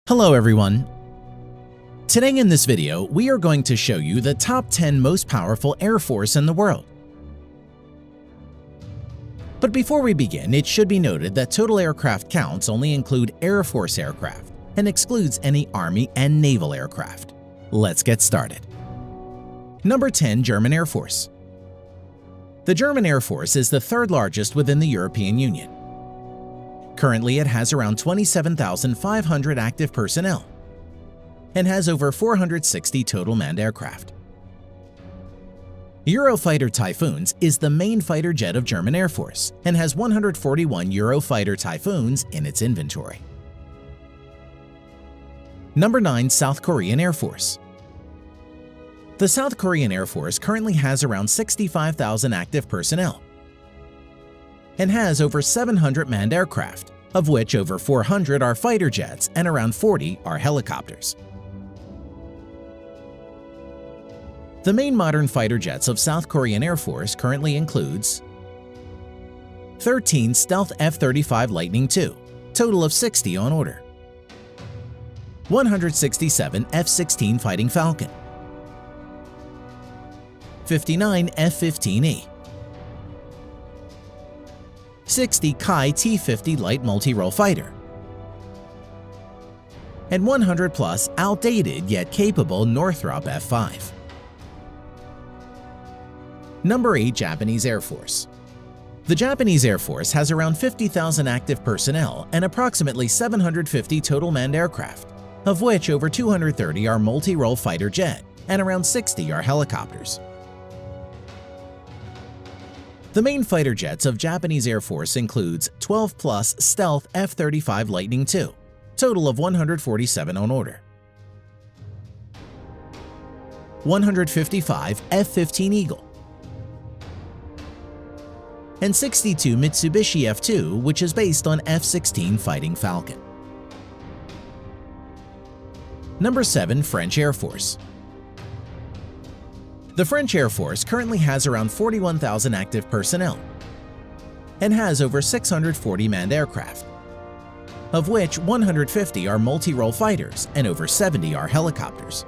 Hello everyone! Today in this video, we are going to show you the top 10 most powerful air force in the world. But before we begin, it should be noted that total aircraft counts only include Air Force aircraft and excludes any Army and Naval aircraft. Let's get started. Number 10. German Air Force. The German Air Force is the third largest within the European Union. Currently, it has around 27,500 active personnel and has over 460 total manned aircraft. Eurofighter Typhoons is the main fighter jet of German Air Force and has 141 Eurofighter Typhoons in its inventory. Number 9. South Korean Air Force. The South Korean Air Force currently has around 65,000 active personnel and has over 700 manned aircraft, of which over 400 are fighter jets and around 40 are helicopters. The main modern fighter jets of South Korean Air Force currently includes 13 Stealth F-35 Lightning II, total of 60 on order, 167 F-16 Fighting Falcon, 59 F-15E, 60 Kai T-50 Light Multi-Role Fighter, and 100 plus outdated yet capable Northrop F-5. Number 8. Japanese Air Force. The Japanese Air Force has around 50,000 active personnel and approximately 750 total manned aircraft, of which over 230 are multi-role fighter jet and around 60 are helicopters. The main fighter jets of Japanese Air Force includes 12 plus Stealth F-35 Lightning II, total of 147 on order, 155 F-15 Eagle, and 62 Mitsubishi F-2, which is based on F-16 Fighting Falcon. Number 7. French Air Force. The French Air Force currently has around 41,000 active personnel and has over 640 manned aircraft, of which 150 are multi-role fighters and over 70 are helicopters.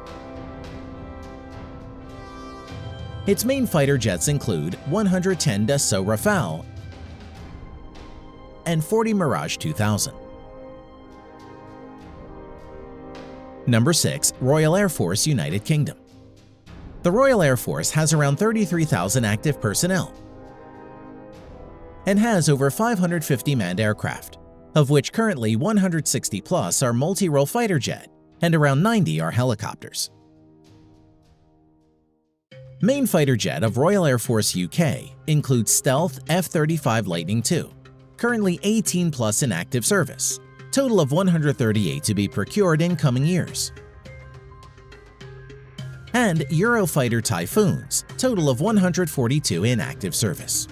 Its main fighter jets include 110 Dassault Rafale and 40 Mirage 2000. Number 6. Royal Air Force, United Kingdom. The Royal Air Force has around 33,000 active personnel and has over 550 manned aircraft, of which currently 160 plus are multi-role fighter jet and around 90 are helicopters. Main fighter jet of Royal Air Force UK includes Stealth F-35 Lightning II, currently 18 plus in active service, total of 138 to be procured in coming years, and Eurofighter Typhoons, total of 142 in active service.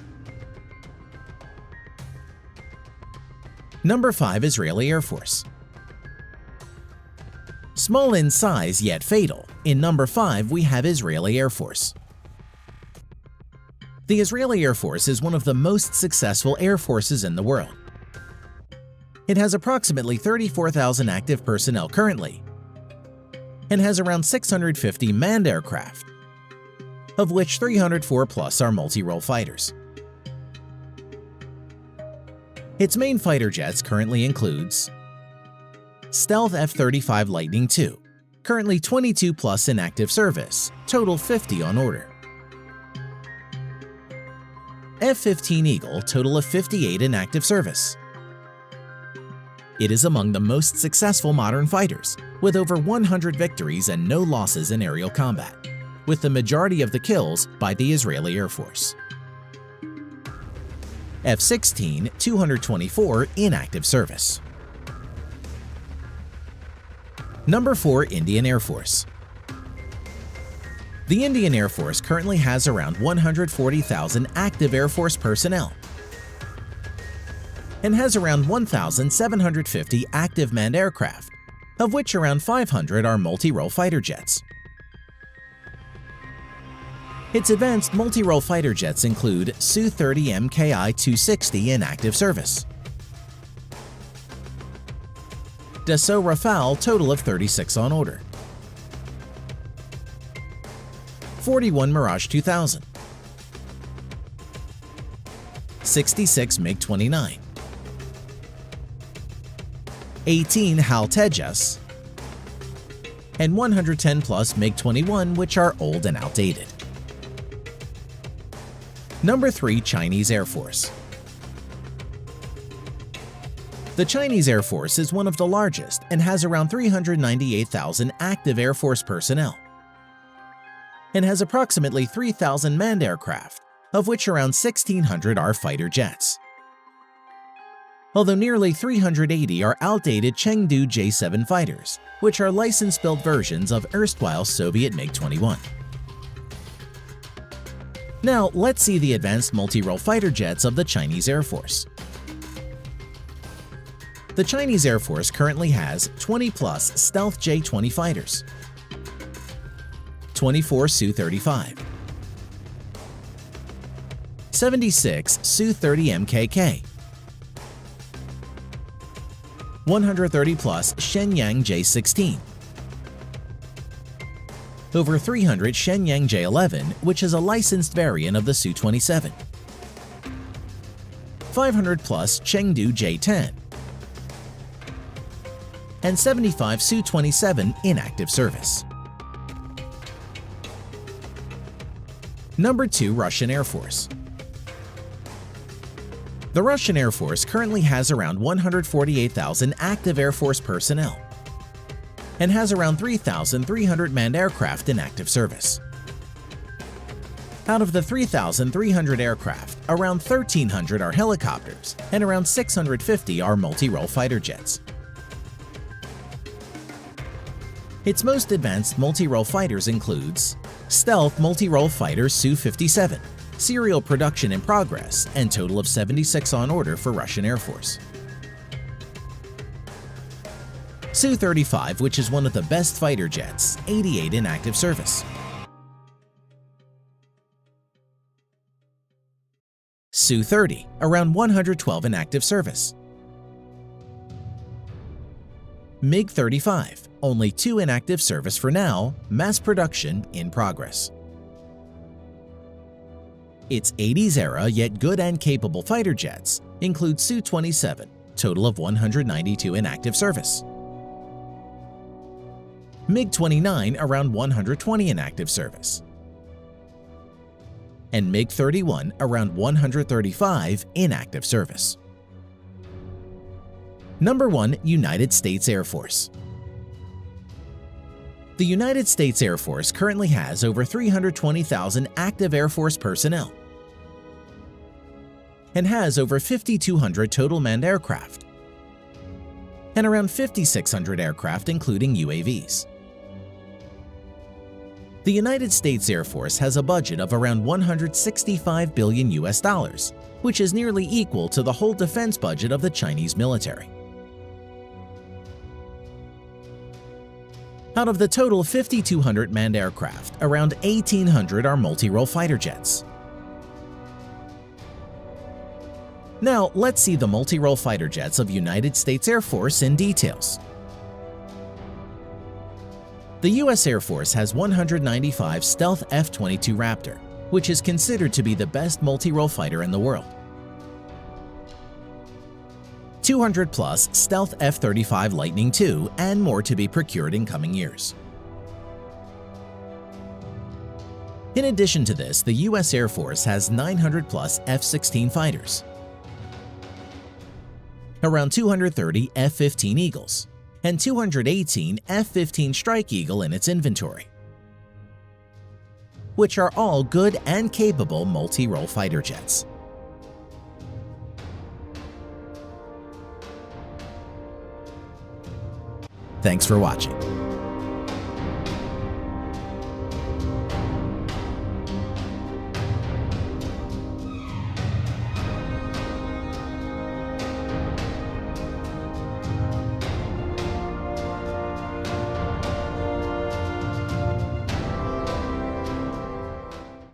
Number 5. Israeli Air Force. Small in size yet fatal, in number 5 we have Israeli Air Force. The Israeli Air Force is one of the most successful air forces in the world. It has approximately 34,000 active personnel currently and has around 650 manned aircraft, of which 304 plus are multi-role fighters. Its main fighter jets currently includes Stealth F-35 Lightning II, currently 22 plus in active service, total 50 on order, F-15 Eagle, total of 58 in active service. It is among the most successful modern fighters, with over 100 victories and no losses in aerial combat, with the majority of the kills by the Israeli Air Force. F-16, 224 in active service. Number 4. Indian Air Force. The Indian Air Force currently has around 140,000 active Air Force personnel and has around 1,750 active manned aircraft, of which around 500 are multi-role fighter jets. Its advanced multi-role fighter jets include Su-30 MKI-260 in active service, Dassault Rafale, total of 36 on order. 41 Mirage 2000. 66 MiG-29. 18 HAL Tejas. And 110 plus MiG-21, which are old and outdated. Number 3. Chinese Air Force. The Chinese Air Force is one of the largest and has around 398,000 active Air Force personnel, and has approximately 3,000 manned aircraft, of which around 1,600 are fighter jets. Although nearly 380 are outdated Chengdu J-7 fighters, which are license-built versions of erstwhile Soviet MiG-21. Now, let's see the advanced multi-role fighter jets of the Chinese Air Force. The Chinese Air Force currently has 20-plus stealth J-20 fighters, 24 Su-35, 76 Su-30 MKK, 130-plus Shenyang J-16, over 300 Shenyang J-11, which is a licensed variant of the Su-27, 500-plus Chengdu J-10, and 75 Su-27 in active service. Number 2. Russian Air Force. The Russian Air Force currently has around 148,000 active Air Force personnel and has around 3,300 manned aircraft in active service. Out of the 3,300 aircraft, around 1,300 are helicopters and around 650 are multi-role fighter jets. Its most advanced multi-role fighters includes stealth multi-role fighter Su-57, serial production in progress, and total of 76 on order for Russian Air Force. Su-35, which is one of the best fighter jets, 88 in active service. Su-30, around 112 in active service. MiG-35, only 2 in active service for now, mass production in progress. Its 80s era yet good and capable fighter jets include Su-27, total of 192 in active service. MiG-29, around 120 in active service. And MiG-31, around 135 in active service. Number 1. United States Air Force. The United States Air Force currently has over 320,000 active Air Force personnel and has over 5,200 total manned aircraft and around 5,600 aircraft including UAVs. The United States Air Force has a budget of around $165 billion US, which is nearly equal to the whole defense budget of the Chinese military. Out of the total 5,200 manned aircraft, around 1,800 are multi-role fighter jets. Now, let's see the multi-role fighter jets of United States Air Force in details. The U.S. Air Force has 195 stealth F-22 Raptor, which is considered to be the best multi-role fighter in the world. 200-plus stealth F-35 Lightning II, and more to be procured in coming years. In addition to this, the U.S. Air Force has 900-plus F-16 fighters, around 230 F-15 Eagles, and 218 F-15 Strike Eagle in its inventory, which are all good and capable multi-role fighter jets. Thanks for watching.